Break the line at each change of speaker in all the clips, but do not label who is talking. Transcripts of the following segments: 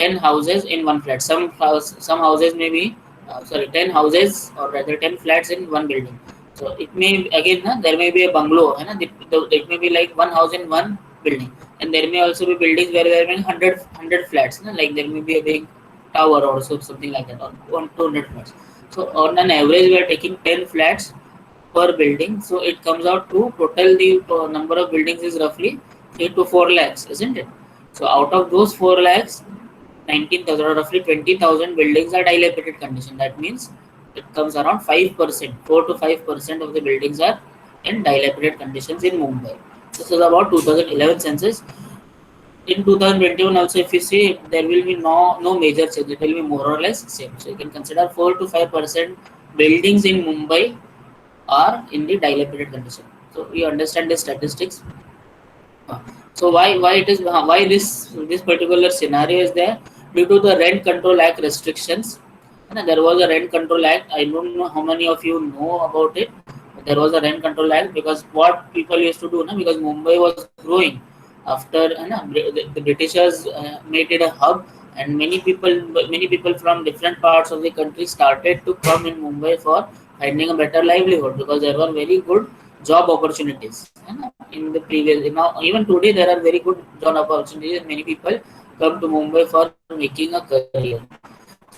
10 houses in one flat. Some houses may be 10 houses or rather 10 flats in one building. So it may again there may be a bungalow, है ना? It may be like one house in one building, and there may also be buildings where there may be 100 flats, na? Like there may be a big tower or so, something like that, or 200 flats. So on an average, we are taking 10 flats per building. So it comes out to total the number of buildings is roughly 3 to 4 lakhs, isn't it? So out of those 4 lakhs, 19,000 or roughly 20,000 buildings are dilapidated condition. That means it comes around 5%, 4 to 5% of the buildings are in dilapidated conditions in Mumbai. This is about 2011 census. In 2021 also, if you see, there will be no major change. It will be more or less same. So you can consider 4 to 5% buildings in Mumbai are in the dilapidated condition. So you understand the statistics. So why it is why this particular scenario is there due to the Rent Control Act restrictions. And there was a Rent Control Act. I don't know how many of you know about it. But there was a Rent Control Act because what people used to do, because Mumbai was growing after the Britishers made it a hub, and many people from different parts of the country started to come in Mumbai for finding a better livelihood because there were very good job opportunities in the previous. Now even today there are very good job opportunities, and many people come to Mumbai for making a career.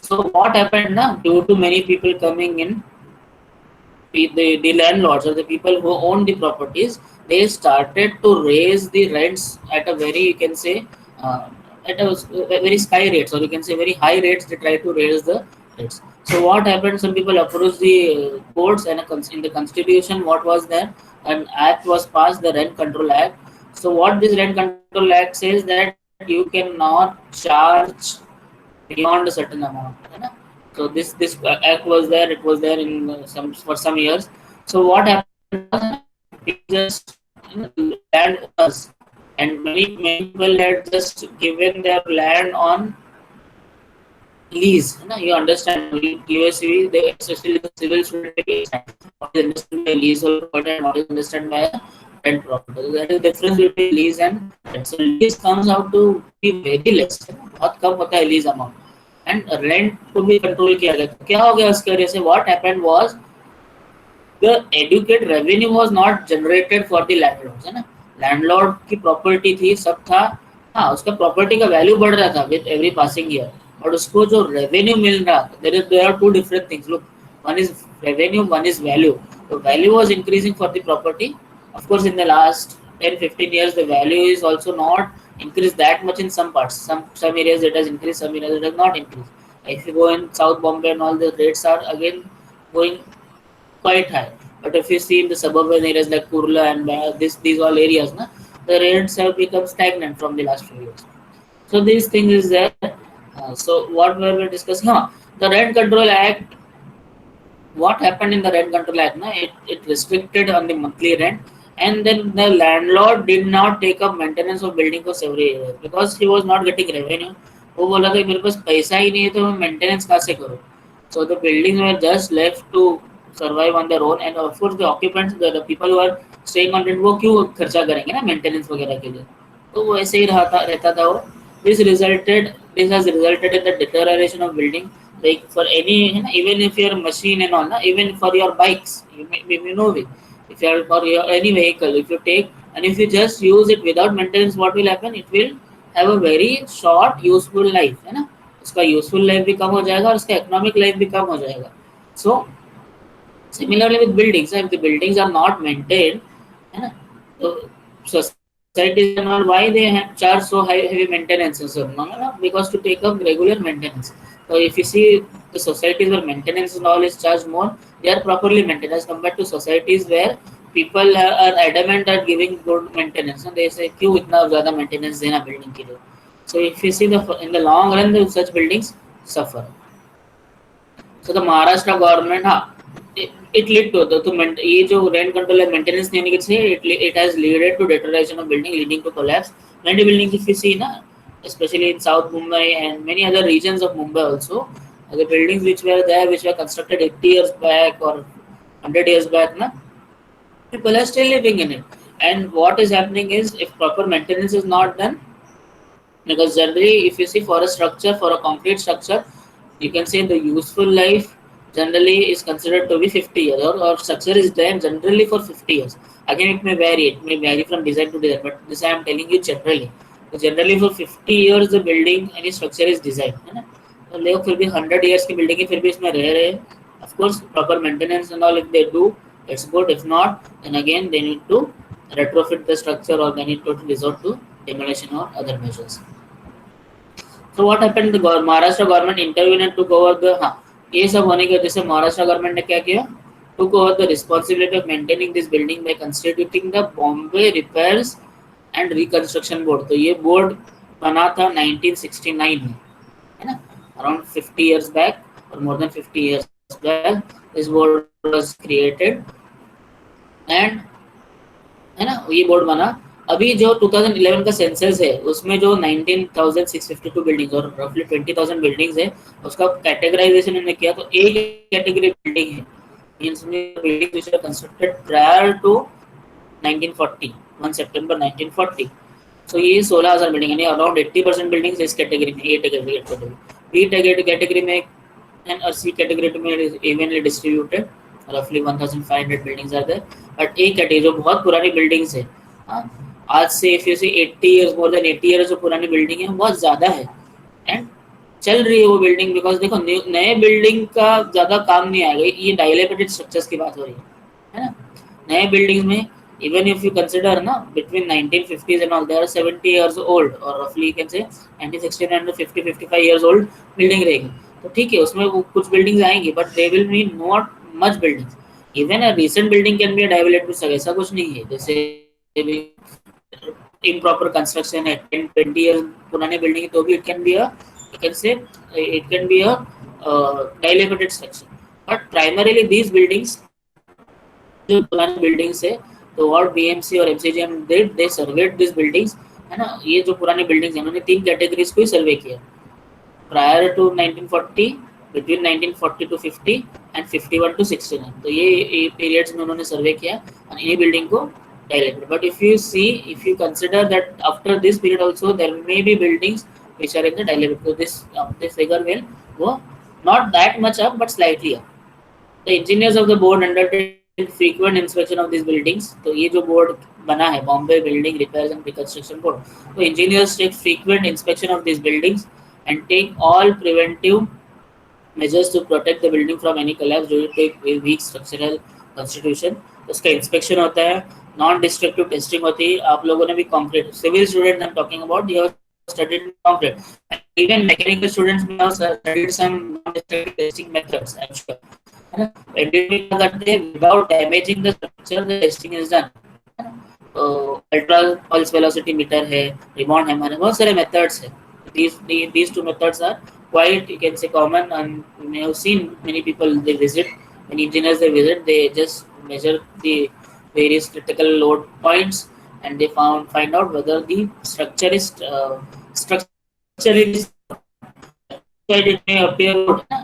So what happened now, due to many people coming in, the landlords or the people who own the properties, they started to raise the rents at a very, you can say, uh, at a very sky rates, or you can say very high rates. They try to raise the rates. So what happened, some people approached the courts, and in the constitution what was there, an act was passed, the Rent Control Act. So what this Rent Control Act says, that you cannot charge beyond a certain amount, so this act was there. It was there in some for some years. So what happened was, people just, land owners, and many people had just given their land on lease. You understand, USV, they, especially the civil student, will understand what is understood by leasehold property and what is understood by rent property. So that is the difference between lease and rent. So lease comes out to be very less, बहुत कम होता है lease amount, and rent को भी control किया गया. तो क्या हो गया उसके वजह से? What happened was, the adequate revenue was not generated for the landlords, है ना. लैंडलॉर्ड की प्रॉपर्टी थी, सब था, हाँ, उसका प्रॉपर्टी का वैल्यू बढ़ रहा था विद एवरी पासिंग ईयर, और उसको जो रेवेन्यू मिल रहा, there are two different things. Look, one is revenue, one is value. The value was increasing for the property. Of course, in the last 10-15 years, the value is also not increased that much in some parts. Some areas it has increased, some areas it has not increased. If you go in South Bombay and all, the rates are again going quite high. But if you see in the suburban areas like Kurla and these all areas, the rates have become stagnant from the last few years. So these things is there. So what we were discussing, the Rent Control Act. What happened in the Rent Control Act? It restricted on the monthly rent, and then the landlord did not take up maintenance of building for several years because he was not getting revenue. वो बोला था मेरे पास पैसा ही नहीं है तो मैं maintenance कहाँ से करूँ. So the buildings were just left to survive on their own, and of course the occupants, the people who are staying on rent, वो क्यों खर्चा करेंगे ना मेंटेनेंस वगैरह के लिए. तो वो ऐसे ही रहता था वो. This has resulted in the deterioration of building. Like for any, even if your machine and all, even for your bikes, you may know it. If you are for your any vehicle, if you take and if you just use it without maintenance, what will happen? It will have a very short useful life, है ना. उसका useful life भी कम हो जाएगा और उसका economic life भी कम हो जाएगा. So similarly with buildings, if the buildings are not maintained, है ना, तो societies and all, why they have charge so high heavy maintenance and so on? No, because to take up regular maintenance. So if you see the societies where maintenance and all is charged more, they are properly maintained as compared to societies where people are adamant at giving good maintenance. And they say क्यों इतना ज़्यादा maintenance देना building के लिए. So if you see in the long run, such buildings suffer. So the Maharashtra government, it led to ये जो rent control है, maintenance नहीं होने की से it has led to deterioration of building, leading to collapse. Many buildings if you see especially in South Mumbai and many other regions of Mumbai also, the buildings which were there, which were constructed 80 years back or 100 years back, people are still living in it. And what is happening is, if proper maintenance is not done, because generally if you see for a structure, for a concrete structure, you can say the useful life generally is considered to be 50 years, or structure is there generally for 50 years. Again, it may vary from design to design, but this I am telling you generally. So generally for 50 years the building any structure is designed, है ना? तो लोग फिर भी 100 years की building है फिर भी इसमें रह रहे हैं. Of course proper maintenance and all if they do, it's good. If not, then again they need to retrofit the structure, or they need to resort to demolition or other measures. So what happened? The Maharashtra government intervened and took over the, हाँ, ये सब होने की वजह से Maharashtra government ने क्या किया? Took over the responsibility of maintaining this building by constituting the Bombay Repairs and Reconstruction Board. तो ये बोर्ड बना था 1969 में, है ना? Around 50 years back or more than 50 years back, this board was created and, है ना, ये बोर्ड बना. अभी जो 2011 का सेंसस है उसमें जो 19,652 बिल्डिंग और रफली 20,000 बिल्डिंग्स है, उसका कैटेगराइजेशन हमने किया. तो एक कैटेगरी बिल्डिंग है, means building which are constructed prior to 1940, 1 सितंबर 1940. सो ये 16,000 बिल्डिंग यानी अराउंड 80% बिल्डिंग्स इस कैटेगरी में, ए कैटेगरी में एंड सी कैटेगरी में evenly distributed. roughly 1,500 buildings are there. But एक कैटेगरी जो बहुत पुरानी बिल्डिंग्स है, आज से if you see 80 years, more than 80 years जो पुरानी बिल्डिंग है बहुत ज़्यादा है एंड चल रही है वो बिल्डिंग. बिकॉज देखो नए बिल्डिंग का ज़्यादा काम नहीं आएगा, ये डायलेपिटेड स्ट्रक्चर्स की बात हो रही है ना. नए बिल्डिंग में even if you consider ना between 1950s and all, they are 70 years old or roughly you can say 1969 to 50-55 years old building रहेगी. तो ठीक है उसमें वो कुछ बिल्डिंग्स आएंगी but they will be not much buildings. Even a recent building can be dilapidated, ऐसा कुछ नहीं है. जैसे improper construction है 10-20 years पुराने बिल्डिंग तो भी it can be a dilapidated structure. But primarily these buildings जो पुराने बिल्डिंग्स है, तो what BMC और MCGM did, they surveyed these buildings, है ना. ये जो पुराने बिल्डिंग्स हैं उन्होंने 3 कैटेगरीज को ही सर्वे किया. Prior to 1940, between 1940 to 50 and 51 to 69. तो ये पीरियड्स में उन्होंने सर्वे किया और इन्हीं बिल्डिंग को dilapidated. But if you consider that after this period also there may be buildings which are in the dilapidated. So this figure will go not that much up but slightly up. The engineers of the board undertake frequent inspection of these buildings. तो ये जो board बना है Bombay building repairs and reconstruction board, तो engineers take frequent inspection of this buildings and take all preventive measures to protect the building from any collapse due to weak structural constitution. उसका inspection होता है, non destructive testing होती है. आप लोगों ने भी concrete civil student I am talking about, you have studied concrete, even mechanical students भी have studied some non destructive testing methods. I am sure, है ना. एंड करते हैं without damaging the structure the testing is done. Ultra pulse velocity meter है, rebound hammer है, बहुत सारे methods है. These two methods are quite, you can say, common, and you may have seen many people they visit, many engineers they visit, they just measure the various critical load points and they find out whether the structure is structurally it may appear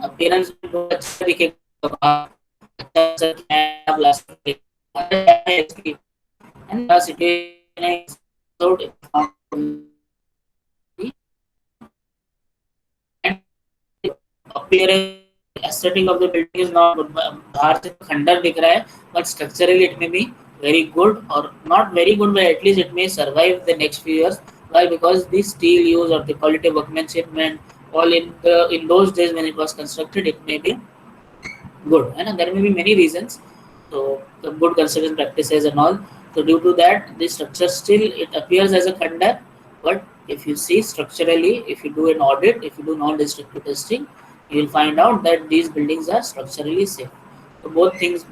appearance अच्छा दिखेगा, and the situation is appearance aesthetic of the building is not good. बाहर से खंडर दिख रहा है but structurally it may be very good or not very good, but at least it may survive the next few years. Why? Because the steel use or the quality of workmanship and all in those days when it was constructed it may be good, and there may be many reasons. So the good construction practices and all. So due to that the structure still it appears as a khandar, but if you see structurally, if you do an audit, if you do non-destructive testing, you will find out that these buildings are structurally safe. तो both things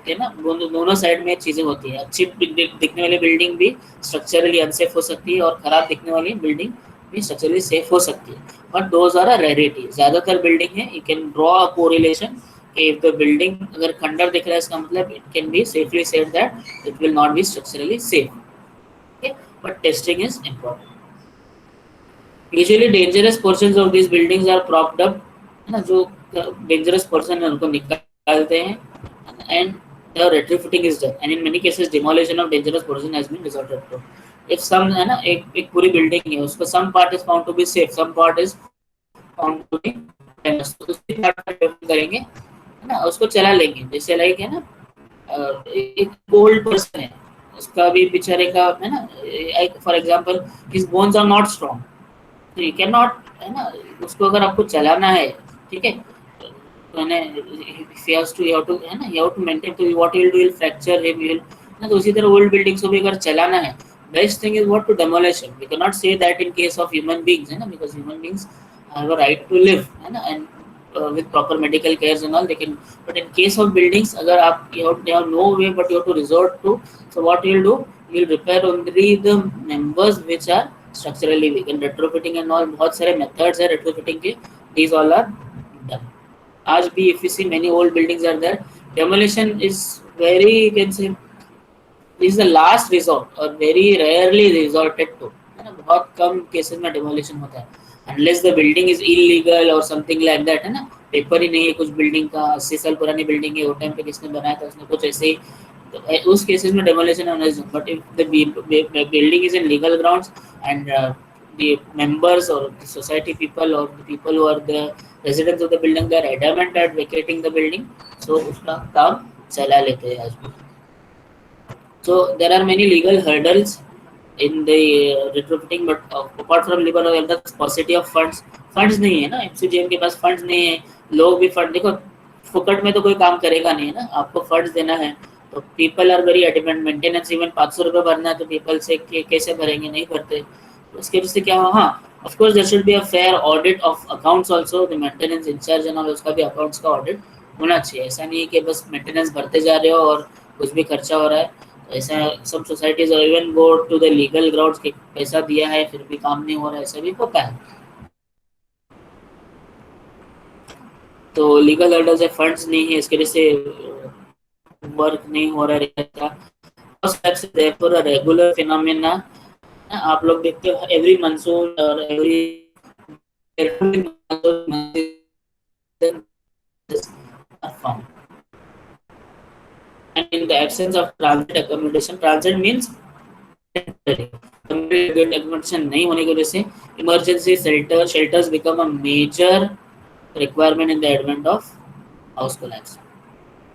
है ना, दोनों side में चीजें होती हैं. अच्छी दिखने वाली बिल्डिंग भी स्ट्रक्चरली अनसेफ हो सकती है और खराब दिखने वाली बिल्डिंग भी स्ट्रक्चरली सेफ हो सकती है. But those are a rarity. ज्यादातर बिल्डिंग है, you can draw a correlation. If the building अगर खंडर दिख रहा है इसका मतलब it can be safely said that it will not be structurally safe. Okay, but testing is important. Usually dangerous portions of these buildings are propped up, है ना, जो dangerous portion है उनको निकालते हैं and the retrofitting is done, and in many cases demolition of dangerous portion has been resorted to. If some है ना, एक पूरी बिल्डिंग है, उसका some part is found to be safe, some part is found to be dangerous, तो उसी part को develop करेंगे है ना, उसको चला लेंगे। जैसे लाइक है ना, एक ओल्ड पर्सन है, उसका भी बेचारे का है ना, for example his bones are not strong, तो यू कैन नॉट है ना, उसको अगर आपको चलाना है, ठीक है, मैंने है ना, यू हैव टू मेंटेन, तो what will do, will fracture him, will ना, तो उसी तरह ओल्ड बिल्डिंग्स को भी अगर चलाना है, best thing is what, to demolition. We can not say that in case of human beings है ना, because human beings have a right to live है ना, and with proper medical cares and all they can, but in case of buildings agar aap you have no way but you have to resort to, so what you will do, you will repair only the members which are structurally weak, and retrofitting and all bahut sare methods hai retrofitting ke, these all are done. As we, if you see many old buildings are there, demolition is very, you can say, is the last resort or very rarely resorted to है ना, बहुत कम cases में demolition होता है, unless the building is illegal or something like that है ना, paper ही नहीं है कुछ बिल्डिंग का, 80 साल पुरानी बिल्डिंग है, वो टाइम पे किसने बनाया था, उसने कुछ ऐसे ही, तो उस केसेस में डेमोलिशन होना है। But if the building is in legal grounds and the members or the society people or the people who are the residents of the building, they are adamant at vacating the building, so उसका काम चला लेते हैं आज भी। So there are many legal hurdles in the retrofitting, but apart from legal hurdles, the paucity of funds नहीं है ना, एमसीजीएम के पास फंड्स नहीं है, लोग भी फंड, देखो फुकट में तो कोई काम करेगा नहीं है ना, आपको फंड्स देना है, तो people are very adamant, maintenance even 500 रुपये भरना है तो पीपल से कैसे भरेंगे, नहीं भरते, उसके वजह से क्या हो, हाँ of course there should be a fair audit of accounts also, the maintenance incharge and all, उसका भी अकाउंट्स का ऑडिट होना चाहिए, ऐसा नहीं है कि बस मेंटेनेंस भरते जा रहे हो और कुछ भी खर्चा हो रहा है, ऐसा सब societies even go to the legal grounds के पैसा दिया है फिर भी काम नहीं हो रहा है, ऐसा भी होता है। तो लीगल हर्डल्स है, फंड्स नहीं है, इसके वजह से वर्क नहीं हो रहा है, देयरफॉर अ रेगुलर फिनोमेना, आप लोग देखते हो एवरी मानसून और every and in the absence of transit accommodation, transit means accommodation नहीं होने की वजह से emergency shelters become a major requirement in the event of house collapse.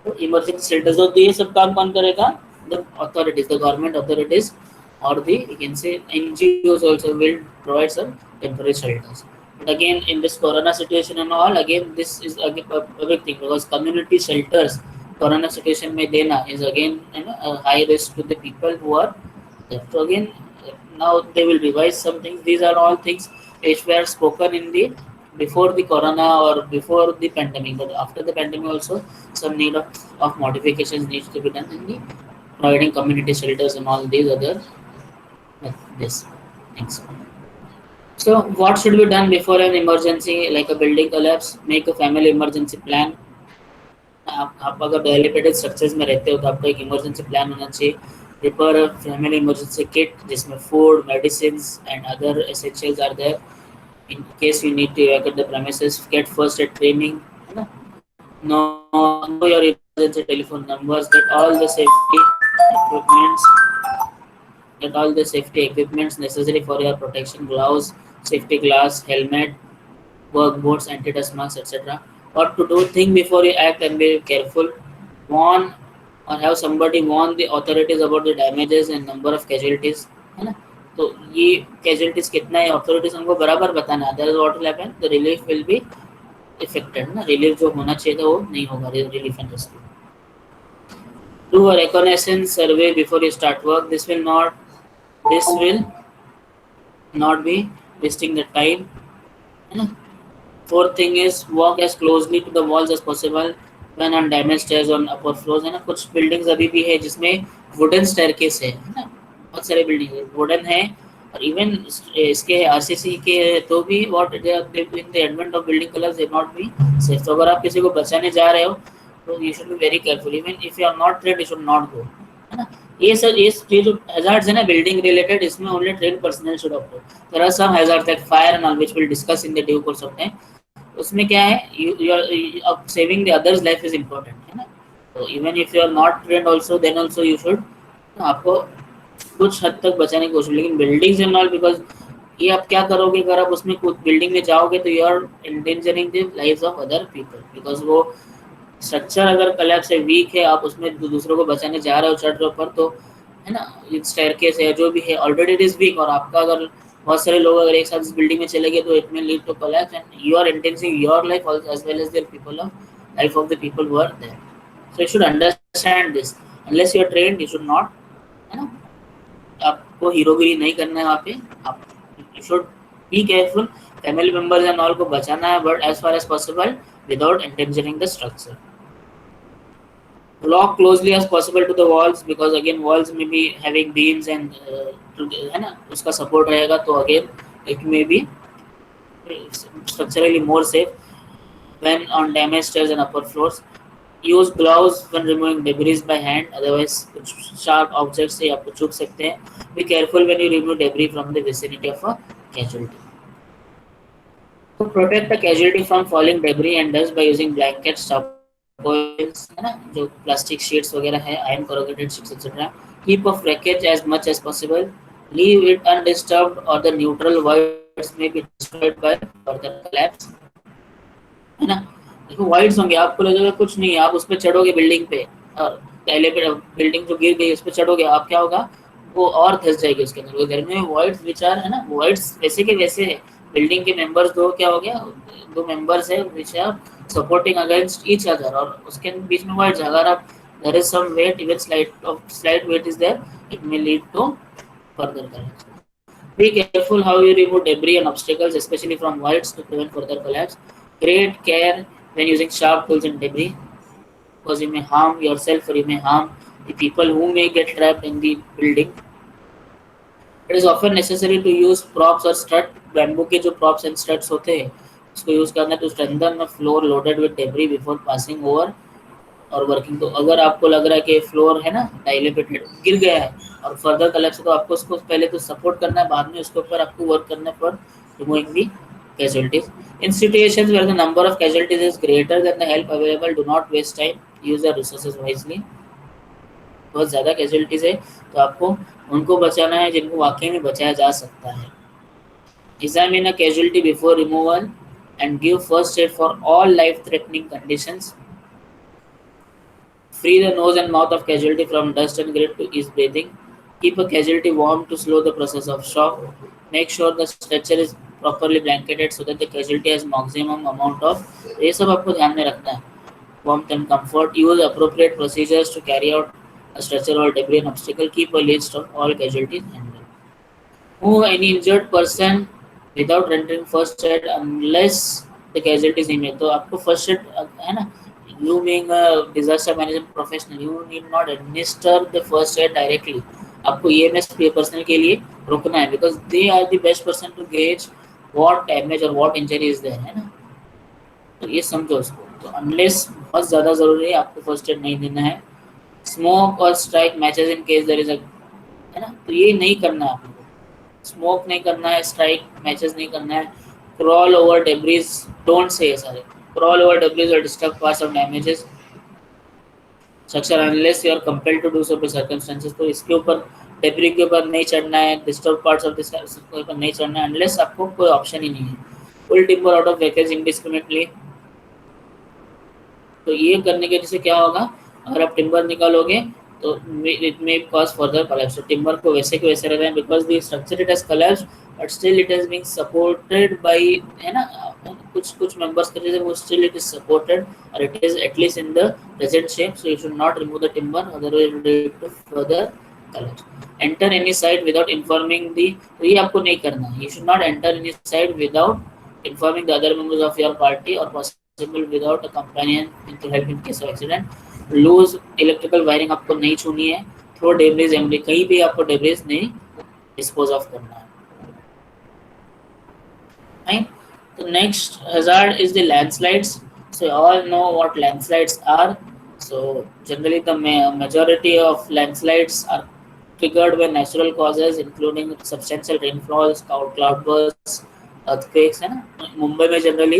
तो emergency shelters, तो ये सब काम कौन करेगा, the authorities, the government authorities or the, you can say, NGOs also will provide some temporary shelters. But again in this corona situation and all, again this is a big thing, because community shelters corona situation में देना is again a high risk to the people who are there. So again now they will revise some things. These are all things which were spoken in the before the corona or before the pandemic, but after the pandemic also some need of modifications needs to be done in the providing community shelters and all these other this things. So what should be done before an emergency like a building collapse? Make a family emergency plan. आप अगर developed structures में रहते हो तो आपका एक emergency plan होना चाहिए। Prepare a family emergency kit जिसमें food, medicines and other essentials are there in case you need to evacuate the premises. Get first aid training, है ना, know your emergency telephone numbers, get all the safety equipments, necessary for your protection, gloves, safety glass, helmet, work boots, anti-dust masks, etc. What to do, think before you act and be careful. Warn or have somebody warn the authorities about the damages and number of casualties, है ना, तो ये casualties कितना है authorities हमको बराबर बताना है, otherwise what will happen, the relief will be affected ना, relief जो होना चाहिए था वो नहीं होगा, relief and rescue. Do a reconnaissance survey before you start work. This will not be wasting the time, है ना. Fourth thing is walk as closely to the walls as possible when on damaged stairs on upper floors, है ना. कुछ buildings अभी भी है जिसमें wooden staircase है ना, बहुत सारे बिल्डिंग वुडन है, और इवन इसके आरसीसी के तो भी what in the advent of building colours they not be safe. तो अगर आप किसी को बचाने जा रहे हो तो you should be very careful, even if you are not trained you should not go, है ना. ये सर ये जो हैजार्ड्स है ना बिल्डिंग रिलेटेड, इसमें only trained personnel should operate. There are some hazards like fire and all which will discuss in the due course of time. उसमें क्या है, you saving the others life is important, है ना. तो even if you are not trained also then also you should, आपको कुछ हद तक बचाने की कोशिश, लेकिन बिल्डिंग्स एंड ऑल, बिकॉज ये आप क्या करोगे अगर आप उसमें कुछ बिल्डिंग में जाओगे तो you are endangering the lives of other people, because वो स्ट्रक्चर अगर कोलैप्स है, वीक है, आप उसमें दूसरों को बचाने जा रहे हो, चढ़ रहे हो ऊपर, तो है ना, स्टेयरकेस है जो भी है ऑलरेडी इट इज वीक, और आपका अगर बहुत सारे लोग अगर एक साथ इस बिल्डिंग में चले गए तो it may lead to collapse and you are endangering your life as well as their people of life of the people who are there. So you should understand this, unless you are trained you should not, है ना, आपको हीरोगिरी नहीं करना है वहाँ पे, आप you should be careful, family members and all को बचाना है, but as far as possible without endangering the structure. Lock closely as possible to the walls, because again walls may be having beams and है ना, उसका support रहेगा, तो again it may be structurally more safe when on damaged stairs and upper floors. Use gloves when removing debris by hand, otherwise कुछ sharp objects से आपको चुभ सकते हैं. Be careful when you remove debris from the vicinity of a casualty. To protect the casualty from falling debris and dust by using blankets, tarpaulins, है ना, जो plastic sheets वगैरह है, iron corrugated sheets etc. Keep off wreckage as much as possible. Leave it undisturbed or the neutral voids may be destroyed by further collapse. है ना, देखो wides होंगे, आपको लगेगा कुछ नहीं है, आप उस पर चढ़ोगे बिल्डिंंग पे, और पहले बिल्डिंग जो गिर गई उस पर चढ़ोगे, आप क्या होगा, वो और धस जाएगी उसके अंदर। घर में वाइड्स विचार है ना, वाइड्स वैसे के वैसे है, बिल्डिंग के मेंबर्स दो क्या हो गया, दो मेंबर्स है which are supporting against each other, और उसके बीच में वाइड्स, अगर आप there is some weight, even slight weight is there, it may lead to further collapse. Be careful how you remove debris and obstacles, especially from voids, to prevent further collapse. Great care when using sharp tools and debris, because you may harm yourself or you may harm the people who may get trapped in the building. It is often necessary to use props or strut. Bamboo के जो props and struts होते हैं उसको use करना to strengthen the floor loaded with debris before passing over और working. तो अगर आपको लग रहा है कि फ्लोर है ना डाइलेटेड गिर गया है और फर्दर कलेक्शन, तो आपको उसको पहले तो सपोर्ट करना है, बाद में उसके ऊपर आपको वर्क करना है for removing the casualties. In situations where the number of casualties is greater than the help available, do not waste time. Use your resources wisely. बहुत ज़्यादा casualties है तो आपको उनको बचाना है जिनको वाकई में बचाया जा सकता है. Examine a casualty before removal and give first aid for all life-threatening conditions. Free the nose and mouth of casualty from dust and grit to ease breathing. Keep a casualty warm to slow the process of shock. Make sure the stretcher is properly blanketed so that the casualty has maximum amount of, ये सब आपको ध्यान में रखना है, warmth and comfort. Use appropriate procedures to carry out a stretcher or debris and obstacle. Keep a list of all casualties handled. Move any injured person without rendering first aid unless the casualty is immediate. तो आपको first aid है ना, you being a disaster management professional, you need not administer the first aid directly. आपको EMS personnel के लिए रुकना है, because they are the best person to gauge what damage or what injury is there, है ना, तो ये समझो उसको. तो unless बहुत ज़्यादा ज़रूरी है आपको first aid नहीं देना है. Smoke or strike matches in case there is a, है ना, तो ये नहीं करना है आपको. स्मोक नहीं करना है, स्ट्राइक मैचेस नहीं करना है, crawl over debris, don't say सारे, क्रॉल ओवर डेब्रिज और disturb parts of damages structure unless you are compelled to do so by circumstances. तो इसके ऊपर डेब्रिज के ऊपर नहीं चढ़ना है, डिस्टर्ब पार्ट्स ऑफ दिस के ऊपर नहीं चढ़ना है अनलेस आपको कोई ऑप्शन ही नहीं है. पुल timber out of vehicles indiscriminately, तो ये करने के जिससे क्या होगा, अगर आप टिम्बर निकालोगे तो it may cause further collapse. So timber को वैसे के वैसे रहना है, because the structure it has collapsed but still it is being supported by, है ना, कुछ members के जैसे वो still it is supported or it is at least in the present shape. So you should not remove the timber, otherwise it will lead to further collapse. Enter any site without informing the, तो ये आपको नहीं करना है. You should not enter any site without informing the other members of your party or possible without a companion to help in case of accident. Loose electrical wiring आपको नहीं छूनी है. Throw debris एम्बली, कहीं भी आपको डेब्रिज नहीं dispose of करना है. Right, तो next hazard is the landslides. So all know what landslides are. So generally the majority of landslides are triggered by natural causes including substantial rainfalls, cloud bursts, earthquakes, है ना. मुंबई में generally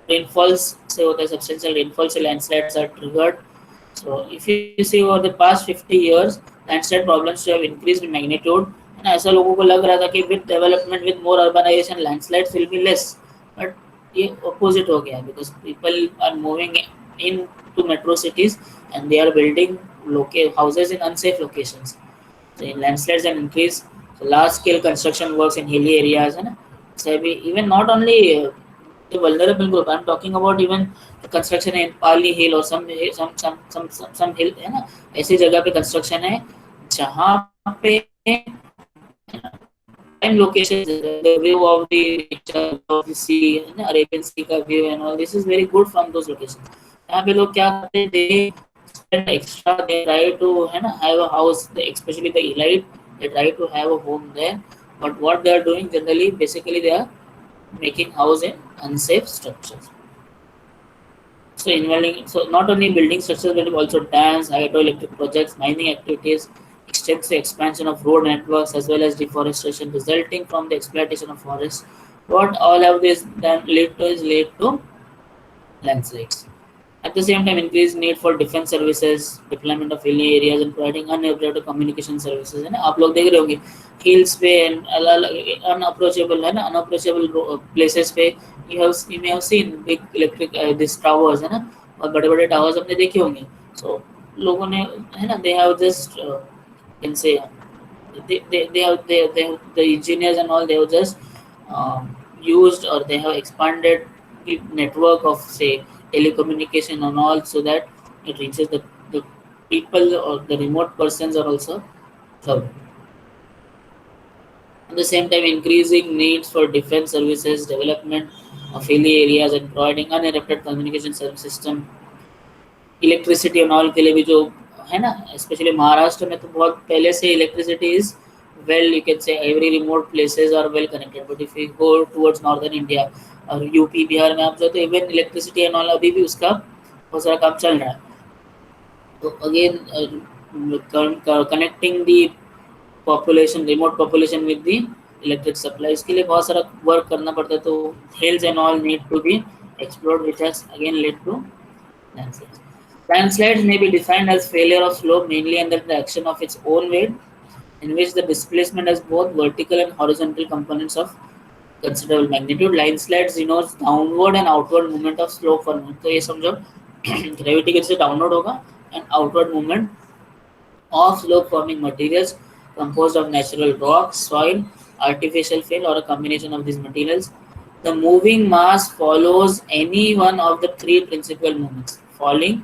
rainfalls से होता है, substantial rainfall से landslides are triggered. So if you see over the past 50 years landslide problems have increased in magnitude. है ना, ऐसा लोगों को लग रहा था कि with development with more urbanisation landslides will be less, but ये अपोजिट हो गया because people are moving in to metro cities and they are building houses in unsafe locations. So in landslides and increase, so large scale construction works in hilly areas, है ना, so even not only the vulnerable group, I'm talking about even the construction in Pali Hill or some hill, है ना, ऐसी जगह पे construction है जहाँ पे prime locations, the view of the nature of the sea, है ना, Arabian Sea का view and all this is very good from those locations. यहाँ पे लोग क्या करते हैं, they spend extra, they try to, है ना, have a house, especially the elite, they try to have a home there, but what they are doing generally, basically they are making house in unsafe structures. So involving, so not only building structures but also dams, hydroelectric projects, mining activities, extensive expansion of road networks as well as deforestation resulting from the exploitation of forests. What all of this then lead to is lead to landslides. At the same time, increased need for defense services, deployment of hilly areas and providing unoperated communication services. है ना, आप लोग देख रहे होंगे hills पे unapproachable, है ना, unapproachable places पे you may have seen big electric these towers, है ना, और बड़े बड़े towers आपने देखे होंगे. So लोगों ने, है ना, they have just can say they have the engineers and all, they have just used or they have expanded the network of say telecommunication and all so that it reaches the people or the remote persons are also served. At the same time, increasing needs for defense services, development of hilly areas and providing uninterrupted communication service system, electricity और all के लिए भी जो है ना, specially Maharashtra में तो बहुत पहले से electricity is well, you can say every remote places are well connected, but if you go towards northern India और यूपी बिहार में आप जाओ तो इवन इलेक्ट्रिसिटी एंड ऑल अभी भी उसका बहुत सारा काम चल रहा है. तो again connecting the population, remote population with the electric supply, इसके लिए बहुत सारा वर्क करना पड़ता है. तो hills and all need to be explored which has again led to landslides. Landslides may be defined as failure of slope mainly under the action of its own weight, in which the displacement has both vertical and horizontal components of considerable magnitude. Landslides denotes downward and outward movement of slope formation. तो ये समझो gravity कैसे downward होगा and outward movement of slope forming materials composed of natural rock, soil, artificial fill or a combination of these materials. The moving mass follows any one of the three principal movements. Falling,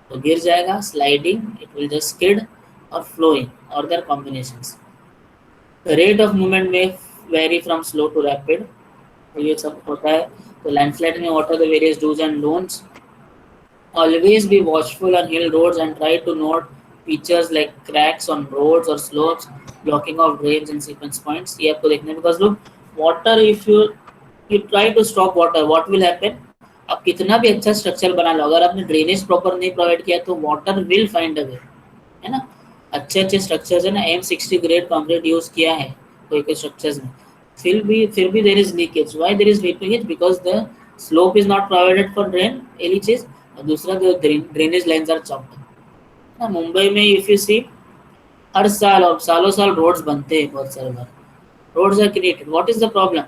तो गिर जाएगा, sliding, it will just skid, or flowing, or their combinations. The rate of movement may vary from slow to rapid. तो ये सब होता है. तो landslide में what are the various do's and don'ts? Always be watchful on hill roads and try to note features like cracks on roads or slopes, blocking of drains and sequence points. ये आपको देखना है because look, water if you try to stop water, what will happen? आप कितना भी अच्छा structure बना लो, अगर आपने ड्रेनेज प्रॉपर नहीं प्रोवाइड किया तो वाटर विल फाइंड अ वे, है ना. अच्छे अच्छे स्ट्रक्चर्स है ना, M60 ग्रेड कंक्रीट यूज किया है कोई कोई स्ट्रक्चर्स में, फिर भी there is leakage. Why there is leakage? Because the slope is not provided for drain, पहली चीज. और दूसरा the drainage lines are chopped. ना मुंबई में इफ यू सी हर साल और सालों साल रोड्स बनते हैं, बहुत सारे बार roads are created. What is the problem?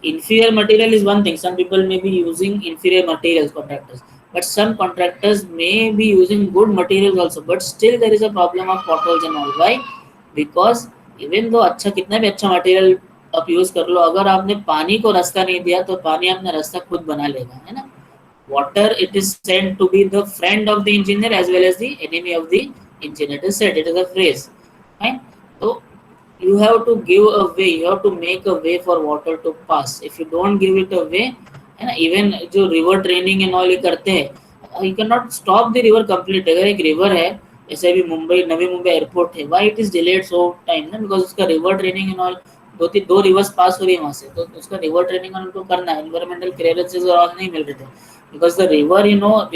Inferior material is one thing. Some people may be using inferior materials, contractors, but some contractors may be using good materials also, but still there is a problem of potholes and all. Why? Because even though अच्छा कितना भी अच्छा material आप use कर लो, अगर आपने पानी को रास्ता नहीं दिया तो पानी अपना रास्ता खुद बना लेगा, है ना. Water, it is said to be the friend of the engineer as well as the enemy of the engineer. It is said, it is a phrase, right? So you have to give a way, you have to make a way for water to pass. If you don't give it a way, है ना, even जो river training and all ये करते हैं, you can not stop the river complete. अगर एक river है, जैसे अभी मुंबई, नवी मुंबई एयरपोर्ट है, why it is delayed so time ना, बिकॉज उसका रिवर ट्रेनिंग एंड ऑल, दो रिवर्स पास हो रही है वहां से, तो उसका रिवर ट्रेनिंग उनको करना है. एनवायरमेंटल क्लियरेंसेस और ऑल नहीं मिल रहे थे because the river, you know,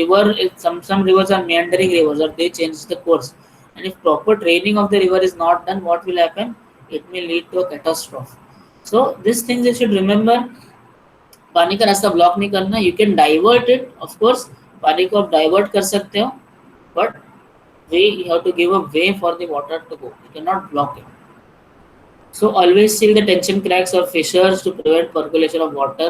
some rivers are meandering rivers or they change the course, and if proper training of the river is not done, what will happen? It may lead to a catastrophe. So these things you should remember. पानी का रास्ता block नहीं करना. You can divert it, of course, पानी को आप divert कर सकते हो, but way, you have to give a way for the water to go. You cannot block it. So always seal the tension cracks or fissures to prevent percolation of water,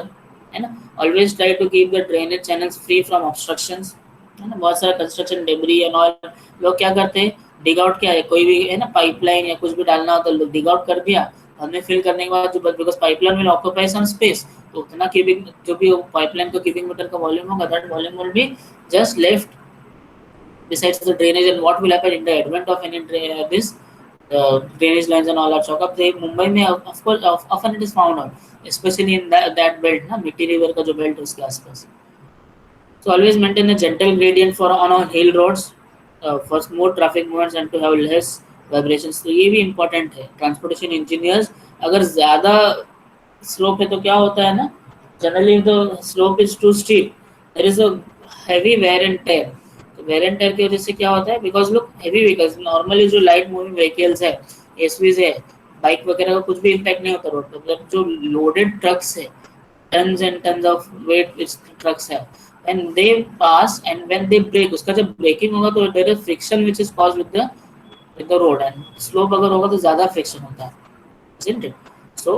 and always try to keep the drainage channels free from obstructions, है ना. बहुत सारा construction debris and all, लोग क्या करते हैं, dig out क्या है, कोई भी है ना पाइपलाइन या कुछ भी डालना होता है, लोग डिग आउट कर दिया, हमने फिल करने के बाद जो because pipeline will occupy some space, तो उतना क्यूबिक जो भी पाइपलाइन का क्यूबिक मीटर का वॉल्यूम होगा, that volume will be just left besides the drainage. And what will happen in the advent of any this drainage lines and all are choke up, they Mumbai में of course often it is found out, especially in that belt ना, मिट्टी river का जो belt है उसके आसपास. So always maintain a gentle gradient for on our hill roads for smooth traffic movements and to have less vibrations. तो ये भी important है. Transportation engineers अगर ज़्यादा slope है तो क्या होता है ना, generally the slope is too steep, there is a heavy wear and tear. तो वेयर एंड टेयर की वजह से क्या होता है, बिकॉज लोग हेवी व्हीकल्स, नॉर्मली जो लाइट मूविंग व्हीकल्स है, एसवीज है, बाइक वगैरह का कुछ भी इम्पैक्ट नहीं होता रोड पर, मतलब जो लोडेड ट्रक्स है, tons and tons of weight which trucks है, and they pass and when they brake, उसका जब ब्रेकिंग होगा तो there is friction which is caused with the road, and slope अगर होगा तो ज्यादा फ्रिक्शन होता है, isn't it? So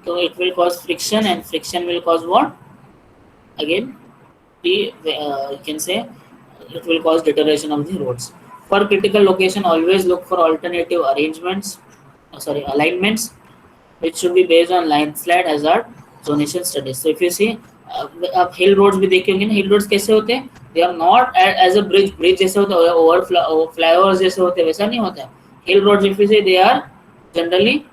it will cause friction, and friction will cause what? Again, you can say it will cause deterioration of the roads. For critical location, always look for alternative arrangements, alignments, which should be based on landslide hazard zonation studies. So if you see, आप हिल roads भी देखे होंगे ना, हिल roads कैसे होते हैं, they are not as a bridge जैसे होता है, ओवर फ्लाईओवर्स जैसे होते हैं, वैसा नहीं होता है. हिल roads if you say, they are generally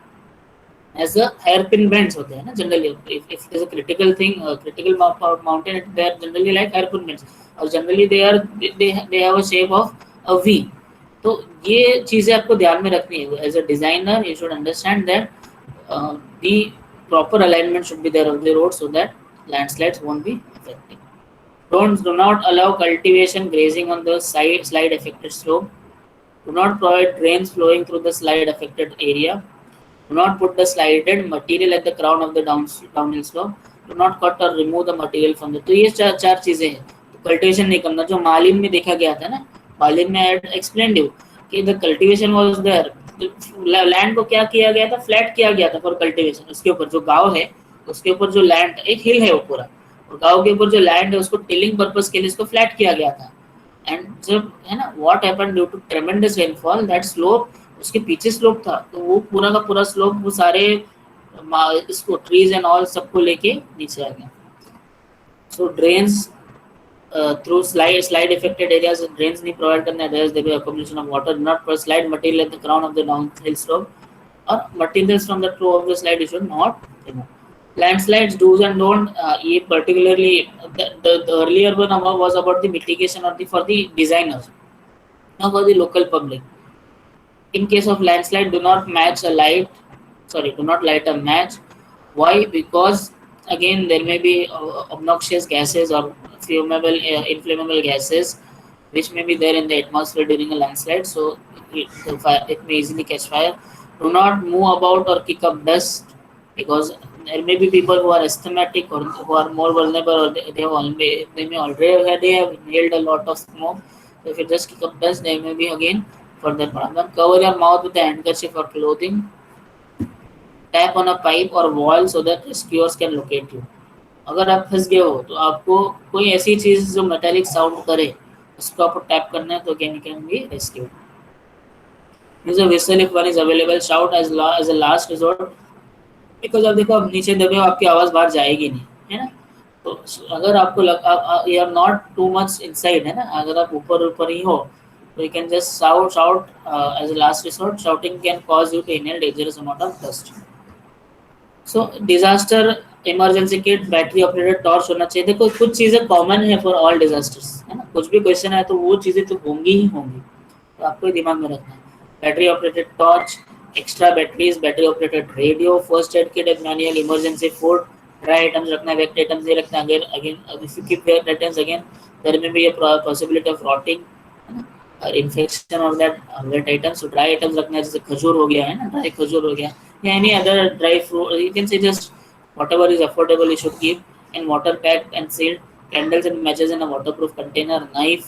as a hairpin bends होते हैं ना, generally if there's a critical thing, critical mountain, they are generally like hairpin bends, और generally they have a shape of a V. तो ये चीजें आपको ध्यान में रखनी है. as a designer you should understand that the proper alignment should be there of the road so that landslides won't be affected. Do not allow cultivation grazing on the slide affected slope. Do not provide drains flowing through the slide affected area. Do not put the slided material at the crown of the downhill slope. Do not cut or remove the material from the. तो ये चार चीजें हैं. Cultivation नहीं करना, जो मालिन में देखा गया था ना, मालिन में आई एक्सप्लेन्ड यू कि the cultivation was there. Land को क्या किया गया था, फ्लैट किया गया था फॉर कल्टिवेशन. उसके ऊपर जो गांव है, उसके ऊपर जो लैंड, एक हिल है वो पूरा, और गांव के ऊपर जो लैंड है उसको टिलिंग पर्पस के लिए इसको फ्लैट किया गया था. एंड जब है ना, what happened due to tremendous rainfall, that slope, उसके पीछे स्लोप था, तो वो पूरा का पूरा स्लोप वो सारे इसको ट्रीज एंड ऑल सबको लेके नीचे आ गया. So drains through slide affected areas, drains नहीं प्रोवाइड करना है, there be accommodation of water. Not for slide material at the crown of the downhill slope, और materials from the top of the slide you should not remove. Landslides do's and don't, ये particularly the earlier one was about the mitigation or for the designers, not for the local public. In case of landslide, do not light a match. Why? Because again there may be obnoxious gases or inflammable gases which may be there in the atmosphere during a landslide, so it may easily catch fire. Do not move about or kick up dust, because there may be people who are asthmatic or who are more vulnerable, or they may already have inhaled a lot of smoke. So if you just kick up dust, they may be again further problem. Cover your mouth with a handkerchief or clothing. Tap on a pipe or wall so that rescuers can locate you. अगर आप फंस गए हो तो आपको कोई ऐसी चीज जो मेटालिक साउंड करे उसको आपको टैप करना है, तो can be rescue. Use a whistle if one is available. Shout as a last resort, because अब देखो, आप नीचे दबे हो, आपकी आवाज बाहर जाएगी नहीं, है ना. तो अगर आपको you are not too much inside, है ना, अगर आप ऊपर ही हो, तो you can just shout as a last resort. Shouting can cause you to inhale dangerous amount of dust. So disaster emergency kit, battery operated torch होना चाहिए. देखो कुछ चीजें कॉमन है फॉर ऑल डिजास्टर्स, है ना, कुछ भी क्वेश्चन है तो वो चीजें तो होंगी ही होंगी, तो आपको दिमाग में रखना है. Battery operated torch, extra batteries, battery operated radio, first aid kit and manual, emergency food, dry items रखना है, वेट आइटम्स नहीं रखना. Again if you keep wet items, again there may be a possibility of rotting, है ना, infection of that wet items. So dry items रखना है, जैसे खजूर हो गया, है ना, ड्राई खजूर हो गया, या any other dry fruit, you can से just whatever is affordable you should keep. And water packed and sealed, candles and matches in a waterproof container, knife,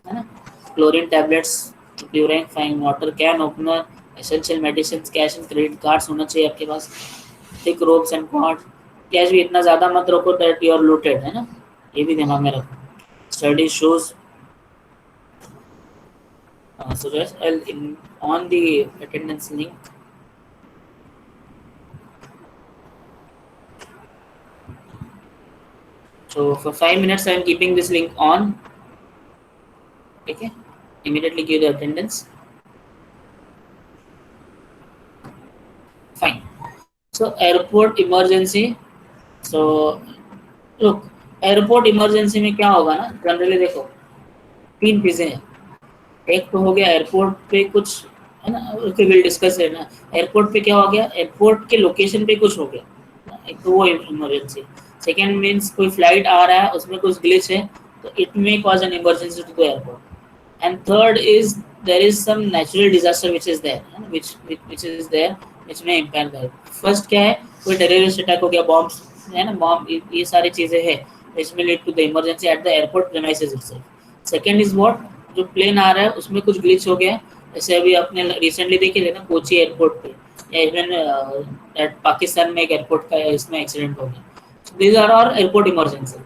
है ना, chlorine tablets, purifying water, can opener, essential medicine, cash and credit cards होना चाहिए आपके पास, thick ropes and cord. Cash भी इतना ज़्यादा मत रखो दैट यू आर लूटेड, है ना, ये भी दिमाग में रखो। Study shoes, so just on the attendance link, so for 5 minutes I am keeping this link on. Okay, immediately give the attendance. Fine. So airport emergency, so look, airport emergency में क्या होगा ना, जनरली देखो तीन चीजें हैं। एक तो हो गया एयरपोर्ट पे कुछ, है ना, उसके विल डिस्कस है ना, एयरपोर्ट पे क्या हो गया, एयरपोर्ट के लोकेशन पे कुछ हो गया, एक तो वो इमरजेंसी। सेकेंड मीन्स कोई फ्लाइट आ रहा है उसमें कुछ ग्लिच है, तो it may cause an emergency to the airport. and third is there is some natural disaster which is there, which is there, which may impact that। first क्या है, कोई टेररिस्ट अटैक हो गया, बॉम्ब्स, है ना, bomb, ये सारी चीजें हैं which may lead to the emergency at the airport premises itself। second is what, जो प्लेन आ रहा है उसमें कुछ ग्लिच हो गया, जैसे अभी आपने रिसेंटली देखे थे ना कोची एयरपोर्ट पे, या इवन पाकिस्तान में एक एयरपोर्ट का इसमें एक्सीडेंट हो गया। these are all airport emergency।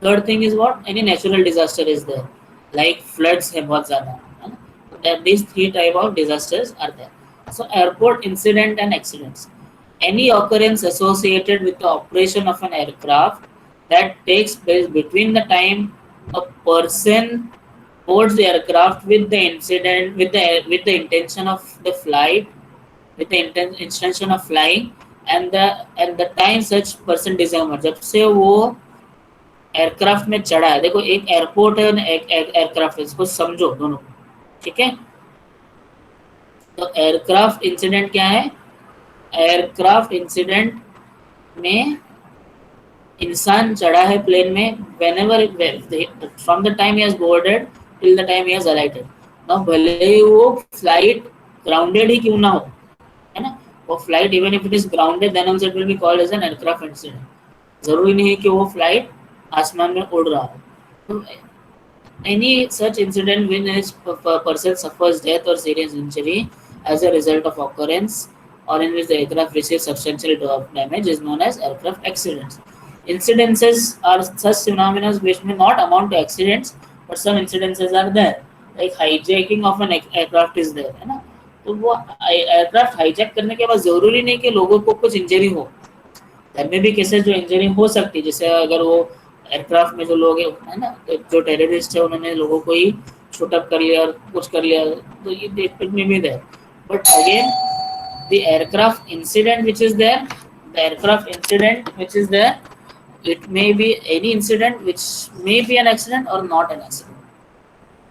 third thing is what, any natural disaster is there, like floods है बहुत ज़्यादा, है ना, that these three type of disasters are there। so airport incident and accidents, any occurrence associated with the operation of an aircraft that takes place between the time a person boards the aircraft with the incident with the intention of the flight, with the intention of flying, and the time such person disembarks, जब से वो aircraft में चढ़ा है। देखो एक airport है और एक एयरक्राफ्ट है, इसको समझो दोनों, ठीक है। तो एयरक्राफ्ट इंसिडेंट क्या है, एयरक्राफ्ट इंसिडेंट में इंसान चढ़ा है प्लेन में, whenever from the time he has boarded till the time he has alighted। ना भले ही वो फ्लाइट ग्राउंडेड ही क्यों ना हो, है ना, वो flight even if it is grounded then also it will be called as an aircraft incident. जरूरी नहीं है कि वो फ्लाइट आसमान में उड़ रहा हो। Any such incident when a person suffers death or serious injury as a result of occurrence or in which the aircraft receives substantial damage is known as aircraft accidents। Incidences are such phenomena which may not amount to accidents, but some incidences are there, like hijacking of an aircraft is there, है ना, तो वो aircraft hijack करने के बाद जरूरी नहीं कि लोगों को कुछ इंजरी हो, घर में भी केसेस जो इंजरी हो सकती है, जैसे अगर वो एयरक्राफ्ट में जो लोग है ना, तो जो टेररिस्ट है उन्होंने लोगों को ही शूट अप कर लिया और कुछ कर लिया, तो ये इट में भी there. But again the aircraft incident which is there, the aircraft incident which is there, it may be any incident which may be an accident or not an accident,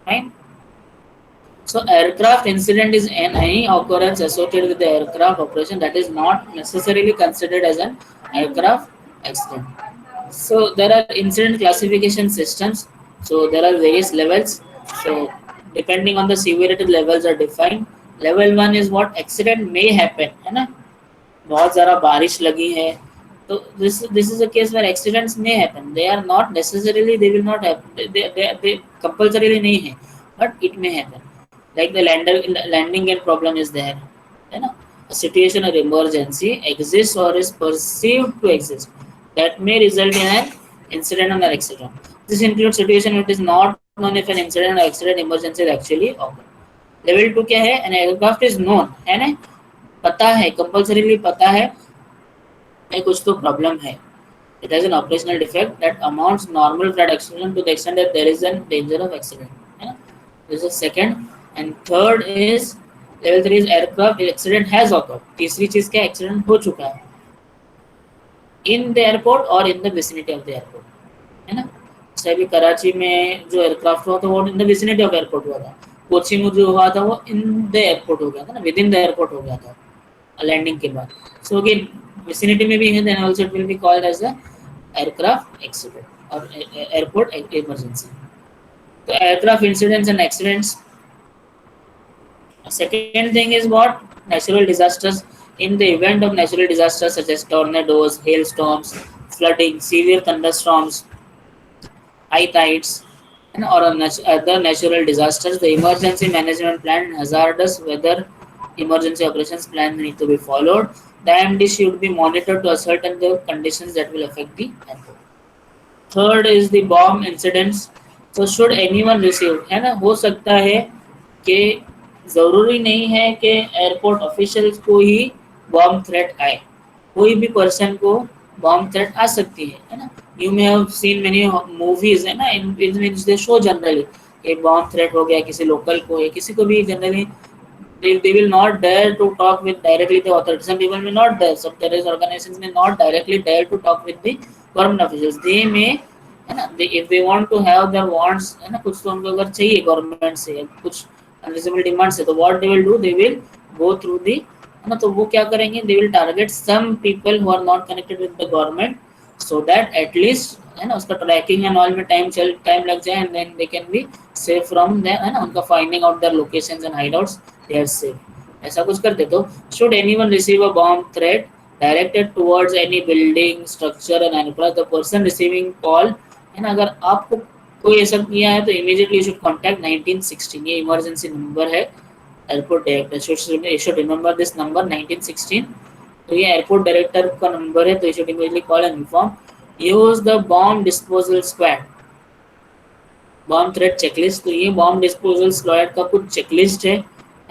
right? So aircraft incident is any occurrence associated with the aircraft operation that is not necessarily considered as an aircraft accident। So there are incident classification systems, so there are various levels, so depending on the severity levels are defined। level 1 is what, accident may happen, है ना, बहुत ज़्यादा बारिश लगी है, तो this is a case where accidents may happen, they are not necessarily, they will not happen, they compulsorily नहीं है, but it may happen, like the landing gear problem is there, है ना, a situation or emergency exists or is perceived to exist that may result in an incident or accident। this includes situation which is not known if an incident or accident emergency is actually occurred। level 2 क्या है, an aircraft is known, है ना, पता है, compulsorily पता है कुछ तो प्रॉब्लम है, it has an operational defect that amounts normal flight accident to the extent that there is a danger of accident, है ना, this is second। and third is level 3 is aircraft accident has occurred, तीसरी चीज क्या, accident हो चुका है in the airport or in the vicinity of the airport, है ना, जैसे अभी कराची में जो एयरक्राफ्ट हुआ था वो in the vicinity of airport हुआ था, कोची में जो हुआ था वो इन द एयरपोर्ट हो गया था ना, विद इन द एयरपोर्ट हो गया था लैंडिंग के बाद। सो अगेन vicinity में भी है, then also it will be called as a aircraft accident or airport emergency। तो aircraft incidents and accidents। second thing is what, natural disasters। in the event of natural disasters such as tornadoes, hailstorms, flooding, severe thunderstorms, high tides, and or other natural disasters. The emergency management plan and hazardous weather emergency operations plan need to be followed. The IMD should be monitored to ascertain the conditions that will affect the airport. Third is the bomb incidents. तो should anyone receive, है ना, हो सकता है कि ज़रूरी नहीं है कि एयरपोर्ट ऑफिशियल्स को ही बॉम्ब थ्रेट आए, कोई भी पर्सन को बॉम्ब थ्रेट आ सकती है ना. You may have seen many movies, है ना, इन विच दे शो जनरली कि बॉम्ब थ्रेट हो गया किसी लोकल को या किसी को भी. Generally they will not dare to talk with directly the authorities. Some people may not dare, some terrorist organizations may not directly dare to talk with the government officials. They may, है ना, if they want to have their wants, है ना, कुछ तो उनको अगर चाहिए government से कुछ अनरिजनेबल डिमांड से, तो what they will do, they will go through the, है ना, तो वो क्या करेंगे, they will target some people who are not connected with the government, so that at least, है ना, उसका ट्रैकिंग एंड ऑल में टाइम लग जाए, and then they can be safe from the, है ना, उनका finding out their locations and hideouts, they are safe. ऐसा कुछ करते. तो should anyone receive a bomb threat directed towards any building structure and enclose, the person receiving call, है ना, अगर आपको कोई ऐसा किया है तो इमीडिएटली यू शुड कांटेक्ट 1916, ये इमरजेंसी नंबर है airport director. You should remember this number 1916. तो ये एयरपोर्ट डायरेक्टर का नंबर है, तो you should immediately call and inform. Use the bomb disposal squad, bomb threat checklist. तो ये बॉम्ब डिस्पोजल स्क्वाड का कुछ चेकलिस्ट है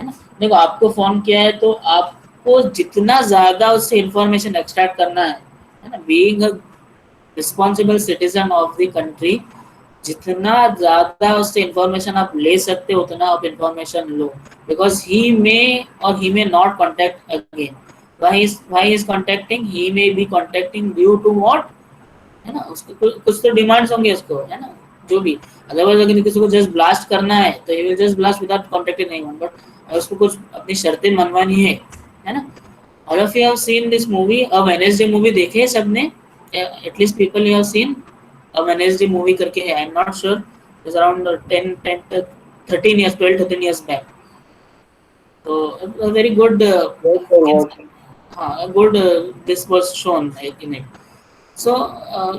ना. देखो, आपको फोन किया है तो आपको जितना ज्यादा उससे इंफॉर्मेशन एक्सट्रैक्ट करना है ना, being a responsible citizen of the country, जितना ज्यादा उससे इंफॉर्मेशन आप ले सकते हो उतना आप इंफॉर्मेशन लो, because he may not contact again. Why is contacting, he may be contacting due to what, है ना, उसको कुछ तो डिमांड्स होंगे उसको, है ना, जो भी. अदरवाइज अगर किसी को जस्ट ब्लास्ट करना है तो he will just blast without contacting anyone, but उसको कुछ अपनी शर्तें मनवानी है ना. All of you have seen this movie, a Wednesday movie देखे है सबने, at least people you have seen a Wednesday movie करके है, आई am not sure, it's around 10 13 years 12 13 years back. So a very good good this was shown in it. So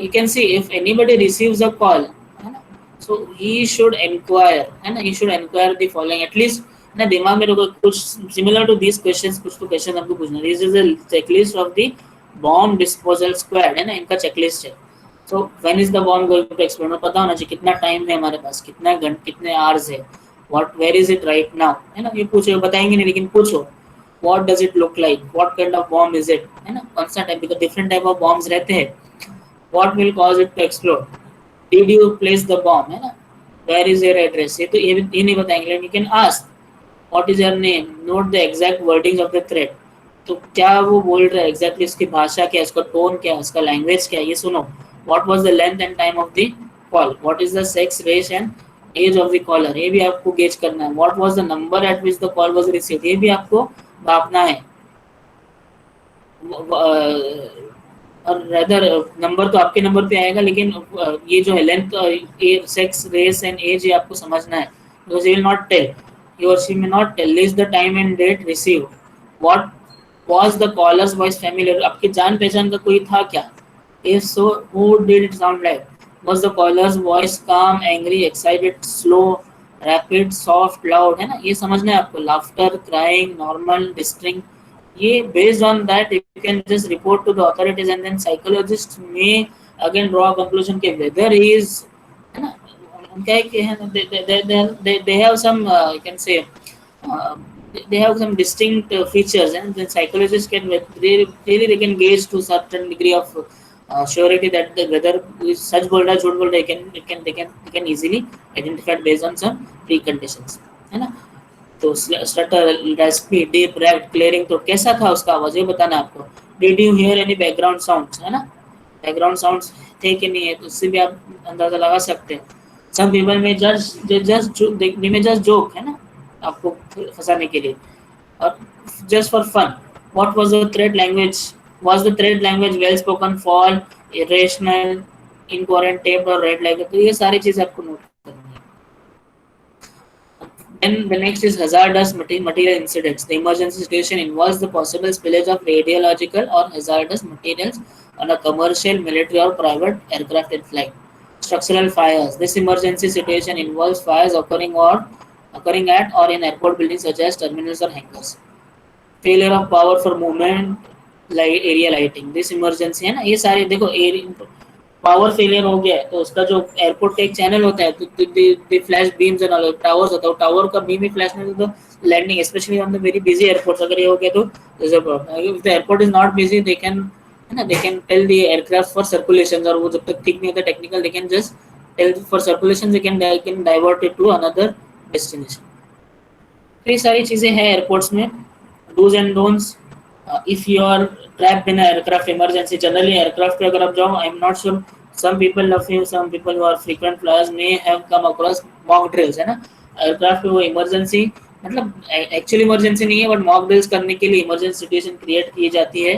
you can see if anybody receives a call, है ना, so he should inquire, है ना, he should inquire the following at least, ना, दिमाग में रखो कुछ similar to these questions, कुछ तो क्वेश्चन हमको पूछना. This is a checklist of the bomb disposal squad, है ना, इनका checklist है. So when is the bomb going to explode, पता होना चाहिए कितना टाइम है हमारे पास, कितना घंटे, कितने आवर्स है, what where is it right now, है ना. ये पूछो, बताएंगे नहीं लेकिन पूछो what does it look like, what kind of bomb is it, है ना, कौन सा type, because different type of bombs रहते हैं. What will cause it to explode? Did you place the bomb, है ना? Where is your address? ये तो ये नहीं बताएंगे, लेकिन you can ask what is your name, note the exact wordings of the threat. तो क्या वो बोल रहा है एग्जैक्टली, उसकी भाषा क्या है, उसका टोन क्या है, उसका लैंग्वेज क्या है, ये सुनो. What was the length and time of the call? What is the sex, race and age of the caller? ये भी आपको गेज करना है. What was the number at which the call was received? ये भी आपको भापना है. और रेदर नंबर तो आपके नंबर पे आएगा, लेकिन ये जो है length, sex, race and age, ये आपको समझना है, because he will not tell, he or she may not tell. List the time and date receive. What was the caller's voice familiar, आपकी जान पहचान का कोई था क्या, if so who did it sound like. Was the caller's voice calm, angry, excited, slow, rapid, soft, loud, है ना, ये समझना है आपको. लाफ्टर, क्राइंग, नॉर्मल, डिस्ट्रिंग, ये based on that you can just report to the authorities, and then psychologists may again draw a conclusion कि whether he is, है ना, उनका है कि, है ना, they have some you can say uh, they have some distinct features, and then psychologists can really they can gauge to certain degree of surety that whether सच बोल रहा है झूठ बोल रहा है, they can easily identify based on some preconditions, है ना. तो स्टटर, रेस्पी, डीप, रैप्ड, क्लियरिंग, तो कैसा था उसका आवाज, ये बताना आपको. Did you here any background sounds, है ना, बैकग्राउंड साउंड्स थे कि नहीं है, तो उससे भी आप अंदाजा लगा सकते हैं. Some people may just joke, है ना, आपको फंसाने के लिए, और just for fun. What was the threat language, was the threat language well spoken, foul, irrational, incoherent, taped और रेड लाइक. तो ये सारी चीजें आपको नोट करनी है. Then the next is hazardous material incidents. The emergency situation involves the possible spillage of radiological or hazardous materials on a commercial, military or private aircraft in flight. Structural fires. This emergency situation involves fires occurring at or in airport buildings such as terminals or hangars. Failure of power for movement, light area lighting, this emergency है ना, ये सारे देखो power failure हो गया है तो उसका जो एयरपोर्ट का एक चैनल होता है तो flash beams and all towers होता है, टावर का बीम ही फ्लैश नहीं होता तो landing specially on the very busy airports अगर ये हो गया तो there's a problem. If the airport is not busy they can, है ना, they can tell the aircraft for circulation, और वो जब तक ठीक नहीं होता technical they can just tell for circulation, they can divert it to another destination. तो ये सारी चीजें हैं एयरपोर्ट्स में, dos and don'ts. If you are trapped in aircraft emergency, generally aircraft पे अगर आप जाओ, I am not sure, some people of you, some people who are frequent flyers may have come across mock drills, है ना, aircraft पे वो emergency, मतलब actually emergency नहीं है बट मॉक ड्रिल्स करने के लिए इमरजेंसी सिचुएशन क्रिएट की जाती है.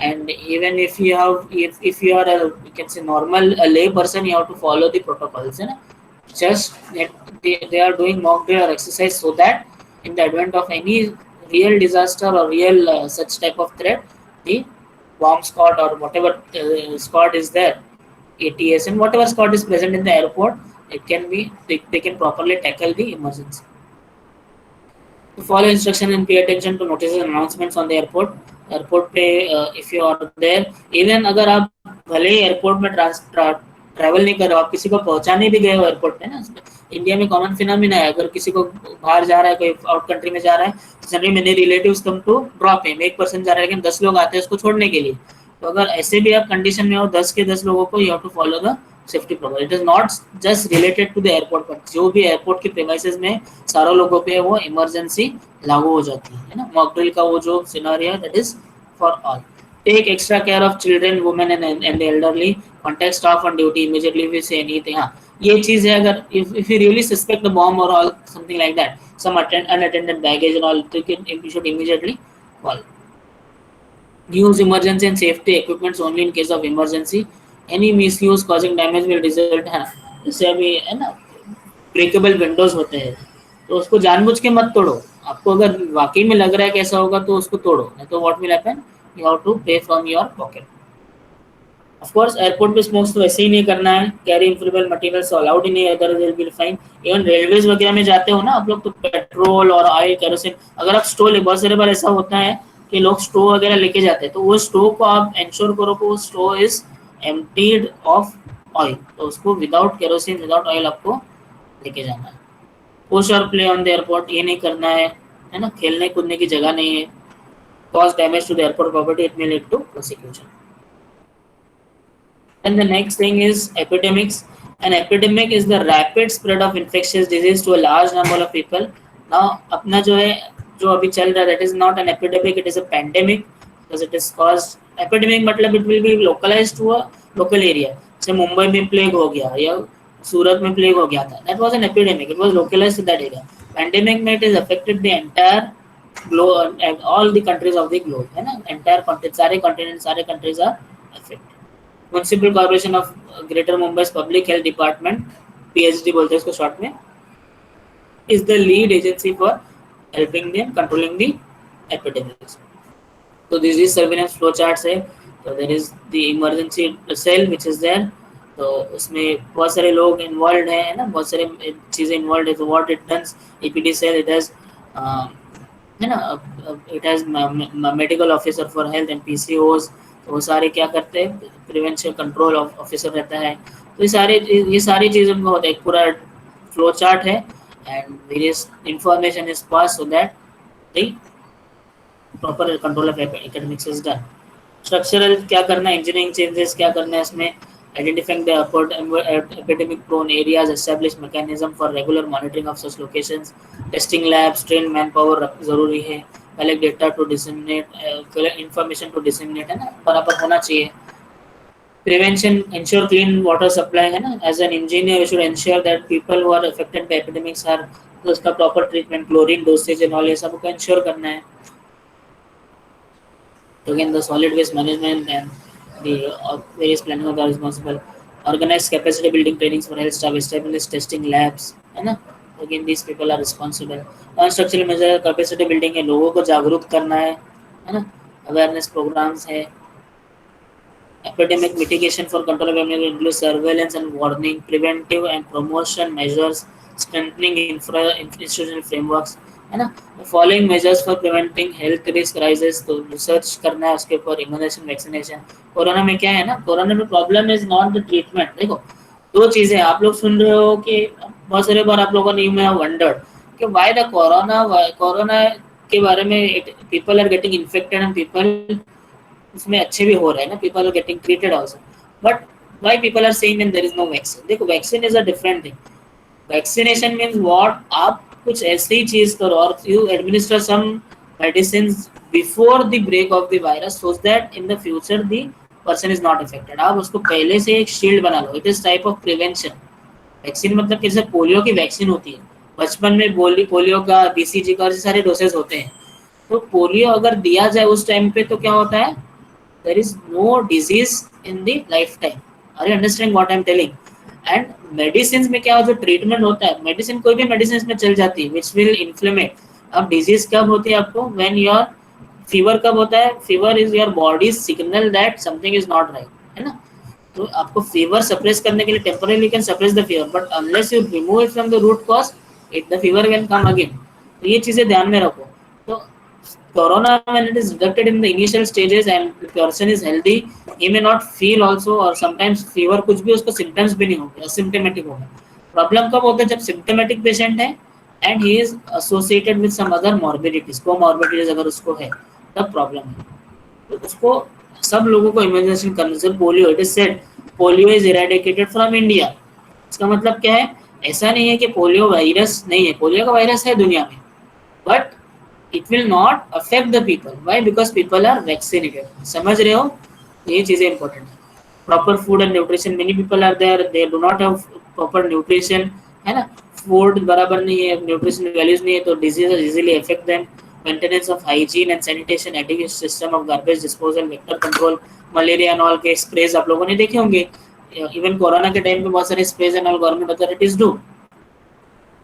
And even if you have, if you are a, you can say normal a lay person, you have to follow the protocols, है ना, just that they are doing mock drill or exercise so that in the event of any real disaster or real such type of threat, the bomb squad or whatever squad is there, ATS and whatever squad is present in the airport, it can be they can properly tackle the emergency. To follow instruction and pay attention to notices and announcements on the airport. Airport पे if you are there, even अगर आप भले ही airport में travel नहीं कर रहे हो, आप किसी को पहुंचाने भी गए हो एयरपोर्ट पे ना, इंडिया में कॉमन फिनोमिना है, अगर किसी को बाहर जा रहा है, कोई आउट कंट्री में जा रहा है, generally many relatives come to drop him, एक पर्सन जा रहा है लेकिन 10 लोग आते हैं उसको छोड़ने के लिए, तो अगर ऐसे भी आप कंडीशन में हो 10 के 10 लोगों को, you have to follow the safety protocol. It is not just related to the airport, but जो भी एयरपोर्ट के प्रीमाइसेस में सारे लोगों पे वो इमरजेंसी लागू हो जाती है ना. मॉक ड्रिल का वो जो सिनेरियो है that is for all. Take extra care of children, women and elderly. Contact staff on duty immediately if you see anything. हाँ, ये चीज है, अगर if you really suspect a bomb or all something like that, some unattended baggage and all, you should immediately call. Use emergency and safety equipments only in case of emergency. Any misuse causing damage will result, है ना, जैसे अभी है ना breakable Windows होते हैं तो उसको जानबूझ के मत तोड़ो, आपको अगर वाकई में लग रहा है कैसा होगा तो उसको तोड़ो, नहीं तो what will happen, you have to pay from your pocket. Of course airport पे स्मोक्स तो वैसे ही नहीं करना है, कैरी इनफ्लेमेबल मटेरियल्स अलाउड ही नहीं है, other will be fine. Even railways वगैरह में जाते हो ना आप लोग तो पेट्रोल और ऑयल केरोसिन, अगर आप स्टोव, बहुत सारे बार ऐसा होता है कि लोग स्टोव वगैरह लेके जाते हैं, तो वो स्टोव को आप इंश्योर करो कि वो stove is emptied of oil, तो उसको विदाउट केरोसिन विदाउट ऑयल आपको लेके जाना है. पुश और प्ले ऑन द एयरपोर्ट, ये नहीं करना है ना, खेलने कूदने की जगह नहीं है. Cause damage to the airport property, it may lead to prosecution. And the next thing is epidemics. An epidemic is the rapid spread of infectious disease to a large number of people. Now अपना जो है, जो अभी चल रहा है, that is not an epidemic, it is a pandemic because it is caused. Epidemic मतलब it will be localized to a local area. जैसे मुंबई में प्लेग हो गया या सूरत में प्लेग हो गया था, that was an epidemic, it was localized to that area. Pandemic में it is affected the entire globe and all the countries of the globe, है ना, entire continent, सारे continent, सारे countries are affected. Municipal corporation of greater Mumbai public health department, PHD बोलते हैं इसको short में, is the lead agency for helping them controlling the epidemics. तो this is surveillance flow charts है. तो there is the emergency cell which is there, तो उसमें बहुत सारे लोग इन्वॉल्व हैं, है ना, बहुत सारे चीजें इन्वॉल्व है. तो what it does, EPD cell, it has, है ना, it has medical officer for health and PCOs, वो सारे क्या करते हैं, प्रिवेंशन कंट्रोल ऑफिसर रहता है. तो ये सारी चीज़ उनको होता है, एक पूरा फ्लो चार्ट है and various information is pass so that the proper control of academics is done. Structural क्या करना है, इंजीनियरिंग चेंजेस क्या करना है इसमें, identifying the epidemic prone areas, establish mechanism for regular monitoring of such locations, testing labs, train manpower जरूरी है, collect data to disseminate, information to disseminate, है ना, बराबर होना चाहिए. Prevention, ensure clean water supply, है ना, as an engineer you should ensure that people who are affected by epidemics are, तो उसका proper treatment, chlorine dosage and all, ये सब को इंश्योर करना है. तो again the solid waste management and the various planning are responsible. Organise capacity building trainings for health staff, establish testing labs, है ना, again this people are responsible. Non structural measure, capacity building है, लोगों को जागरूक करना है ना, awareness programmes है. Epidemic mitigation for control of epidemic includes surveillance and warning, preventive and promotion measures, strengthening institutional frameworks, है ना. Following measures for preventing health risk rises, तो रिसर्च करना है उसके ऊपर. Immunisation, vaccination. कोरोना में क्या है ना, कोरोना में problem is not the treatment. देखो दो चीजें आप लोग सुन रहे हो कि बहुत सारे बार आप लोगों ने मैं वंडर्ड कि व्हाई द कोरोना, कोरोना के बारे में people are getting infected and people उसमें अच्छे भी हो रहे हैं ना, people are getting treated also. But why people are saying and there is no vaccine. देखो vaccine is a different thing. Vaccination means what, आप कुछ ऐसी चीज करो और you administer some medicine before the break of the virus so that in the future the person is not affected. आप उसको पहले से एक शील्ड बना लो. It is type of prevention. Vaccine मतलब जैसे पोलियो की वैक्सीन होती है, बचपन में पोलियो का, बीसीजी का, सारे डोसेज होते हैं. तो पोलियो अगर दिया जाए उस टाइम पे तो क्या होता है, there is no disease in the lifetime. Are you understanding what I am telling? And medicines में क्या जो ट्रीटमेंट होता है, मेडिसिन कोई भी मेडिसिन में चल जाती है विच विल इन्फ्लेमेट. अब डिजीज कब होती है आपको, व्हेन योर फीवर कब होता है, fever is your body signal that something is not right, है ना. तो आपको फीवर सप्रेस करने के लिए temporary can suppress the fever, but unless you remove it from the root cause it the fever can come again. तो ये चीजें ध्यान में रखो. तो corona, when it is detected in the initial stages and the person is healthy, he may not feel also, or sometimes fever कुछ भी उसको symptoms भी नहीं होंगे, asymptomatic होगा. प्रॉब्लम कब होता है, जब symptomatic patient है and he is associated with some other morbidities, comorbidities अगर उसको है तब प्रॉब्लम है. तो उसको सब लोगों को इम्यूनाइजेशन करने से. Polio, it is said polio is eradicated from India. इसका मतलब क्या है, ऐसा नहीं है कि पोलियो वायरस नहीं है, पोलियो का वायरस है दुनिया में, but it will not affect the people. Why? Because people are vaccinated. समझ रहे हो, ये चीजें इंपॉर्टेंट है. Proper food and nutrition, many people are there they do not have proper nutrition, है ना. फूड बराबर नहीं है, न्यूट्रिशन वैल्यूज नहीं है, तो diseases easily affect them. Maintenance of hygiene and sanitation, adequate system of garbage disposal, vector control, malaria and all के sprays आप लोगों ने देखे होंगे. इवन कोरोना के टाइम पे बहुत सारे sprays and all government authorities do.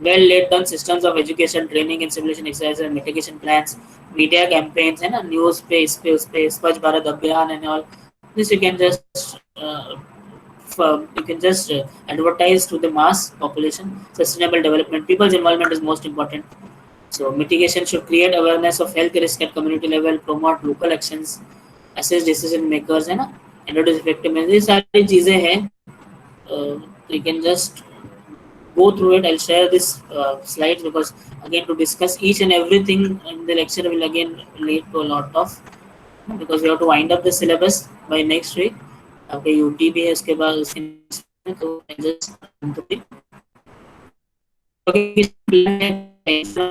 well laid down systems of education, training and simulation exercises and mitigation plans, media campaigns, है ना, news पे इस पे उस पे, स्वच्छ भारत अभियान and all this you can just advertise to the mass population. Sustainable development, people's involvement is most important. So mitigation should create awareness of health risk at community level, promote local actions, assess decision makers, है ना, introduce effectiveness. ये सारी चीजें हैं. You can just go through it. I'll share this slides because again to discuss each and everything in the lecture will again lead to a lot of, because we have to wind up the syllabus by next week. Okay, UT भी है उसके बाद उसके तो just okay,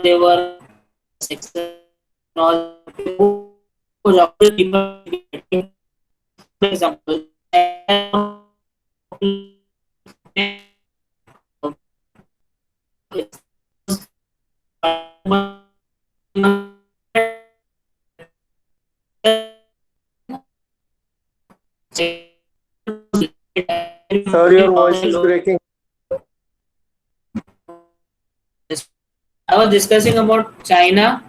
they were all for example
Sir, your voice is breaking.
I was discussing about China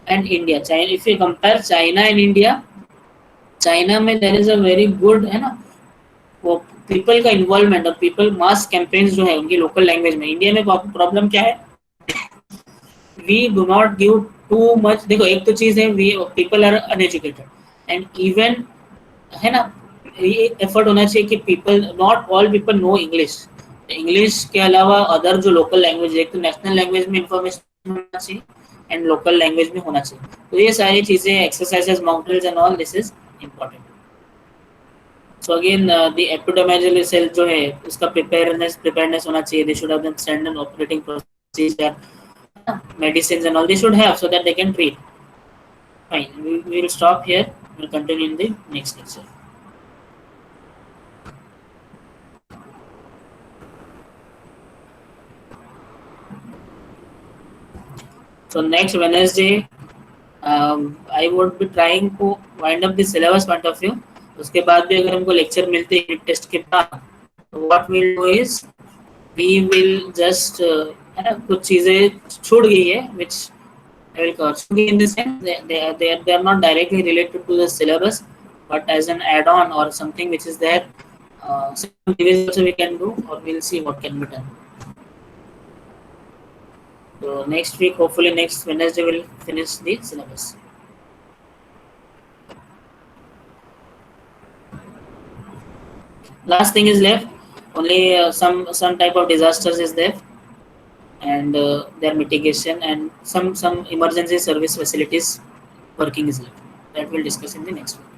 and India. China, if you compare China and India, China में there is a very good, है ना, वो people का involvement और people मास campaigns जो है उनकी local language में. इंडिया में प्रॉब्लम क्या है, we do not give too much. देखो एक तो चीज है, we people are uneducated and even, है ना, ये एफर्ट होना चाहिए कि people, not all people know English. English के अलावा अदर जो लोकल लैंग्वेज, एक तो नेशनल लैंग्वेज में इंफॉर्मेशन होना चाहिए एंड लोकल लैंग्वेज में होना चाहिए. तो ये सारी चीजें, exercises, mock drills and all, this is important. So again the epidemiology cell जो है उसका प्रिपेयरनेस होना चाहिए. They should have them standard operating procedure, medicines and all they should have so that they can treat. Fine, we will stop here. We'll continue in the next lecture. So next Wednesday, I would be trying to wind up the syllabus point of view. उसके बाद भी अगर हमको lecture मिलते हैं test के बाद, what we'll do is we will just है ना, कुछ चीजें छूट गई है which I will cover. In this sense, they are not directly related to the syllabus, but as an add-on or something which is there, some giveaways also we can do, or we'll see what can be done. So next week, hopefully next Wednesday, we'll finish the syllabus. Last thing is left, only some type of disasters is there, and their mitigation, and some emergency service facilities working is left. That we'll discuss in the next one.